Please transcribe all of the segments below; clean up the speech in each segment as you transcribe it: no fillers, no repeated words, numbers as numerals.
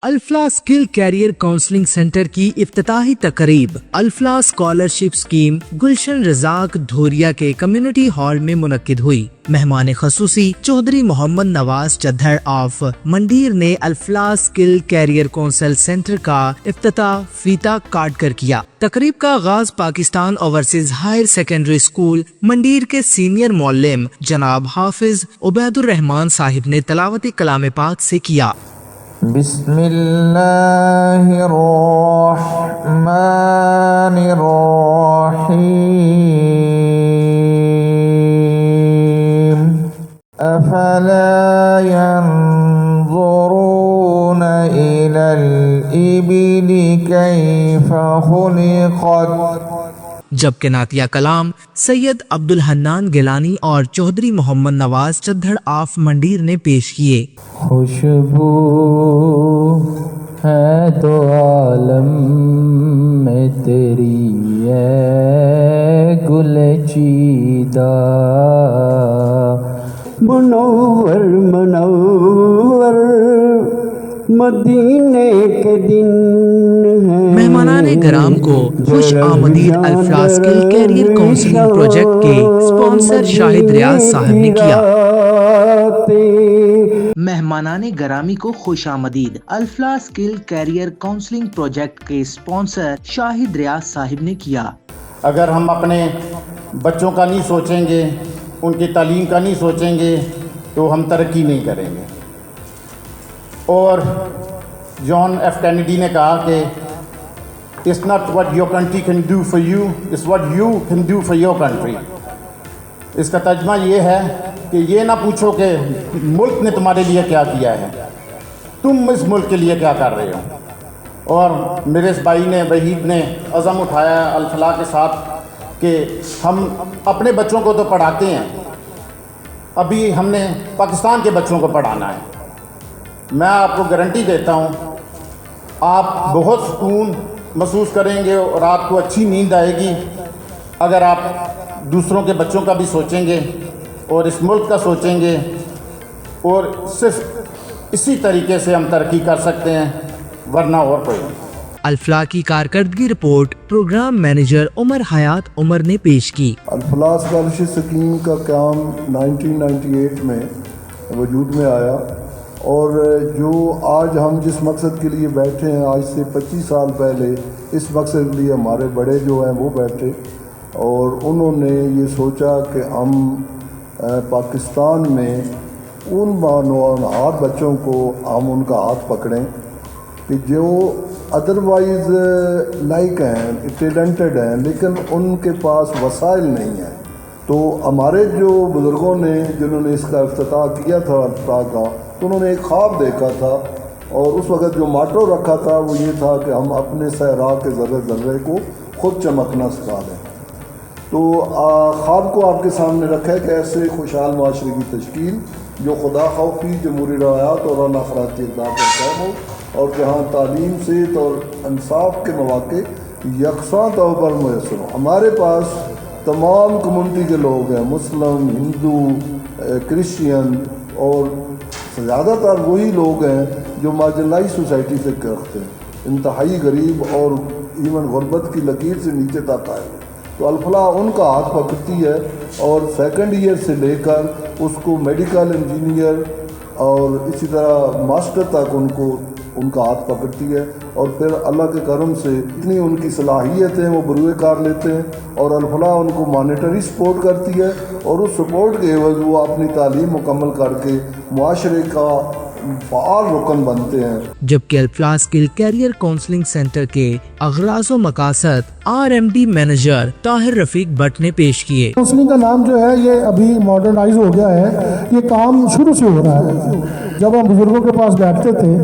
الفلاح skill career counselling centre کی افتتاحی تقریب الفلاح اسکالرشپ اسکیم گلشن رزاق دھوریا کے کمیونٹی ہال میں منعقد ہوئی۔ مہمان خصوصی چودھری محمد نواز چدھر آف منڈیر نے الفلاح اسکل کیریئر کاؤنسل سینٹر کا افتتاح فیتا کاٹ کر کیا۔ تقریب کا آغاز Pakistan overseas higher secondary school منڈیر کے سینئر معلم جناب حافظ عبید الرحمان صاحب نے تلاوت کلام پاک سے کیا۔ بسم اللہ الرحمن الرحیم افلا ينظرون الى الابل کیف خلقت، جبکہ نعتیہ کلام سید عبد الحنان گیلانی اور چودھری محمد نواز چدھر آف منڈیر نے پیش کیے۔ خوشبو ہے تو عالم میں تیری ہے گل چیدہ، منور منور مدینے کے دن ہے۔ مہمانان کرام کو خوش آمدید الفلاح اسکل کیریئر کاؤنسلنگ پروجیکٹ کے اسپانسر شاہد ریاض صاحب نے کیا۔ مہمانان گرامی کو خوش آمدید الفلاح اسکل کیریئر کاؤنسلنگ پروجیکٹ کے اسپانسر شاہد ریاض صاحب نے کیا۔ اگر ہم اپنے بچوں کا نہیں سوچیں گے، ان کی تعلیم کا نہیں سوچیں گے تو ہم ترقی نہیں کریں گے۔ اور جان ایف کینیڈی نے کہا کہ it's not what your country can do for you, it's what you can do for your country۔ اس کا ترجمہ یہ ہے کہ یہ نہ پوچھو کہ ملک نے تمہارے لیے کیا کیا ہے، تم اس ملک کے لیے کیا کر رہے ہو۔ اور میرے اس بھائی نے وحید نے عزم اٹھایا الفلاح کے ساتھ کہ ہم اپنے بچوں کو تو پڑھاتے ہیں، ابھی ہم نے پاکستان کے بچوں کو پڑھانا ہے۔ میں آپ کو گارنٹی دیتا ہوں آپ بہت سکون محسوس کریں گے اور آپ کو اچھی نیند آئے گی اگر آپ دوسروں کے بچوں کا بھی سوچیں گے اور اس ملک کا سوچیں گے، اور صرف اسی طریقے سے ہم ترقی کر سکتے ہیں، ورنہ اور کوئی نہیں۔ الفلاح کی کارکردگی رپورٹ پروگرام مینیجر عمر حیات عمر نے پیش کی۔ الفلاح اسکالرشپ اسکیم کا قیام 1998 میں وجود میں آیا، اور جو آج ہم جس مقصد کے لیے بیٹھے ہیں، آج سے 25 سال پہلے اس مقصد کے لیے ہمارے بڑے جو ہیں وہ بیٹھے، اور انہوں نے یہ سوچا کہ ہم پاکستان میں ان نونہار بچوں کو ہم ان کا ہاتھ پکڑیں کہ جو ادروائز لائق ہیں، ٹیلنٹڈ ہیں، لیکن ان کے پاس وسائل نہیں ہیں۔ تو ہمارے جو بزرگوں نے جنہوں نے اس کا افتتاح کیا تھا الفلاح کا، تو انہوں نے ایک خواب دیکھا تھا، اور اس وقت جو ماٹو رکھا تھا وہ یہ تھا کہ ہم اپنے صحرا کے ذرے ذرے کو خود چمکنا سکھا دیں۔ تو خواب کو آپ کے سامنے رکھا ہے کہ ایسے خوشحال معاشرے کی تشکیل جو خدا خوفی، جمہوری روایات اور اعلیٰ اخلاقی اقدار پر قائم ہو، اور جہاں تعلیم صحت اور انصاف کے مواقع یکساں طور پر میسر ہوں۔ ہمارے پاس تمام کمیونٹی کے لوگ ہیں، مسلم، ہندو، کرسچین، اور زیادہ تر وہی لوگ ہیں جو مارجنلائز سوسائٹی سے رکھتے ہیں، انتہائی غریب اور ایون غربت کی لکیر سے نیچے تک آئے۔ تو الفلاح ان کا ہاتھ پکڑتی ہے، اور سیکنڈ ایئر سے لے کر اس کو میڈیکل انجینئر اور اسی طرح ماسٹر تک ان کا ہاتھ پکڑتی ہے، اور پھر اللہ کے کرم سے اتنی ان کی صلاحیت ہیں وہ بروئے کار لیتے ہیں، اور الفلاح ان کو مانیٹری سپورٹ کرتی ہے، اور اس سپورٹ کے عوض وہ اپنی تعلیم مکمل کر کے معاشرے کا فعال رکن بنتے ہیں۔ جبکہ الفلاح اسکل کیریئر کاؤنسلنگ سینٹر کے اغراض و مقاصد RMD مینیجر طاہر رفیق بٹ نے پیش کیے۔ کاؤنسلنگ کا نام جو ہے یہ ابھی ماڈرنائز ہو گیا ہے، یہ کام شروع سے ہو رہا ہے۔ جب ہم بزرگوں کے پاس بیٹھتے تھے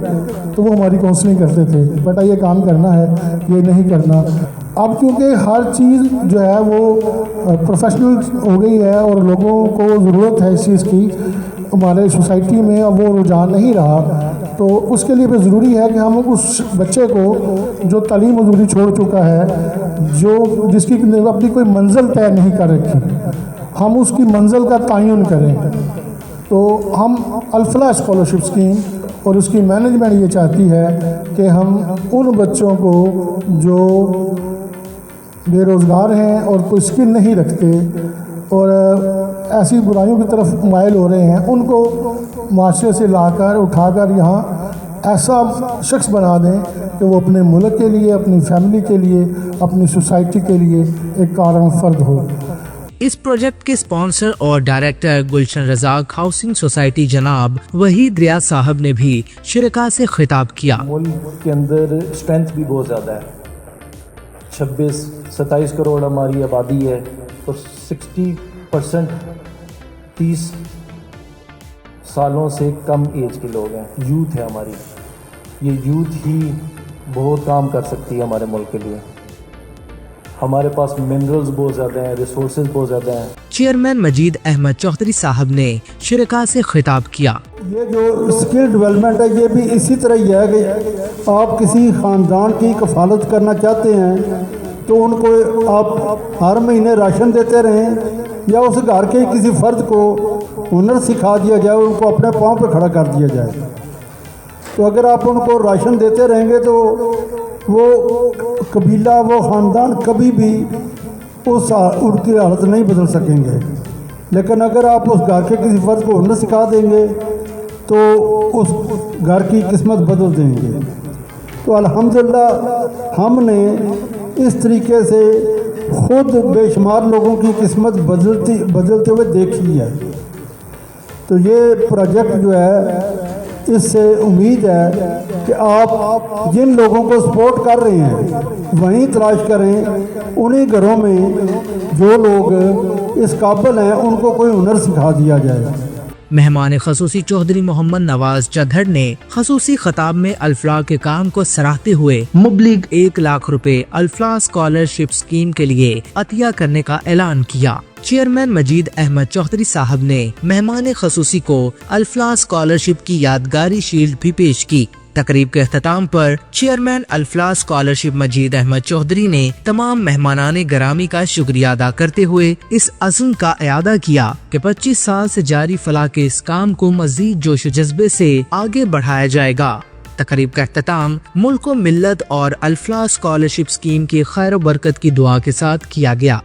تو وہ ہماری کاؤنسلنگ کرتے تھے، بیٹا یہ کام کرنا ہے، یہ نہیں کرنا۔ اب کیونکہ ہر چیز جو ہے وہ پروفیشنل ہو گئی ہے اور لوگوں کو ضرورت ہے اس چیز کی، ہمارے سوسائٹی میں اب وہ رجحان نہیں رہا، تو اس کے لیے بھی ضروری ہے کہ ہم اس بچے کو جو تعلیم حضوری چھوڑ چکا ہے، جس کی اپنی کوئی منزل طے نہیں کر رکھی، ہم اس کی منزل کا تعین کریں۔ تو ہم الفلاح اسکالرشپ اسکیم اور اس کی مینجمنٹ یہ چاہتی ہے کہ ہم ان بچوں کو جو بے روزگار ہیں اور کوئی اسکل نہیں رکھتے اور ایسی برائیوں کی طرف مائل ہو رہے ہیں، ان کو معاشرے سے لا کر اٹھا کر یہاں ایسا شخص بنا دیں کہ وہ اپنے ملک کے لیے، اپنی فیملی کے لیے، اپنی سوسائٹی کے لیے ایک کارآمد فرد ہو۔ اس پروجیکٹ کے سپانسر اور ڈائریکٹر گلشن رزاق ہاؤسنگ سوسائٹی جناب وحید ریاض صاحب نے بھی شرکاء سے خطاب کیا۔ ملک کے اندر اسٹرینتھ بھی بہت زیادہ ہے، 27 کروڑ ہماری آبادی ہے اور 60% 30 سالوں سے کم ایج کے لوگ ہیں، یوتھ ہے ہماری۔ یہ یوتھ ہی بہت کام کر سکتی ہے ہمارے ملک کے لیے۔ ہمارے پاس منرلز بہت زیادہ ہیں، ریسورسز بہت زیادہ ہیں۔ چیئرمین مجید احمد چودھری صاحب نے شرکاء سے خطاب کیا۔ یہ جو اسکل ڈیولپمنٹ ہے یہ بھی اسی طرح ہی ہے کہ آپ کسی خاندان کی کفالت کرنا چاہتے ہیں تو ان کو آپ ہر مہینے راشن دیتے رہیں یا اس گھر کے کسی فرد کو ہنر سکھا دیا جائے، ان کو اپنے پاؤں پہ کھڑا کر دیا جائے۔ تو اگر آپ ان کو راشن دیتے رہیں گے تو وہ قبیلہ، وہ خاندان کبھی بھی ان کی حالت نہیں بدل سکیں گے۔ لیکن اگر آپ اس گھر کے کسی فرد کو ہنر سکھا دیں گے تو اس گھر کی قسمت بدل دیں گے۔ تو الحمدللہ ہم نے اس طریقے سے خود بے شمار لوگوں کی قسمت بدلتے ہوئے دیکھی ہے۔ تو یہ پروجیکٹ جو ہے اس سے امید ہے کہ آپ جن لوگوں کو سپورٹ کر رہے ہیں وہیں تلاش کریں، انہی گھروں میں جو لوگ اس قابل ہیں ان کو کوئی ہنر سکھا دیا جائے۔ مہمان خصوصی چودھری محمد نواز چدھڑ نے خصوصی خطاب میں الفلاح کے کام کو سراہتے ہوئے مبلغ 1 لاکھ روپے الفلاح اسکالرشپ اسکیم کے لیے عطیہ کرنے کا اعلان کیا۔ چیئرمین مجید احمد چودھری صاحب نے مہمان خصوصی کو الفلاح اسکالرشپ کی یادگاری شیلڈ بھی پیش کی۔ تقریب کے اختتام پر چیئرمین الفلاح اسکالرشپ مجید احمد چودھری نے تمام مہمانان گرامی کا شکریہ ادا کرتے ہوئے اس عزم کا اعادہ کیا کہ 25 سال سے جاری فلاح کے اس کام کو مزید جوش و جذبے سے آگے بڑھایا جائے گا۔ تقریب کا اختتام ملک و ملت اور الفلاح اسکالرشپ اسکیم کی خیر و برکت کی دعا کے ساتھ کیا گیا۔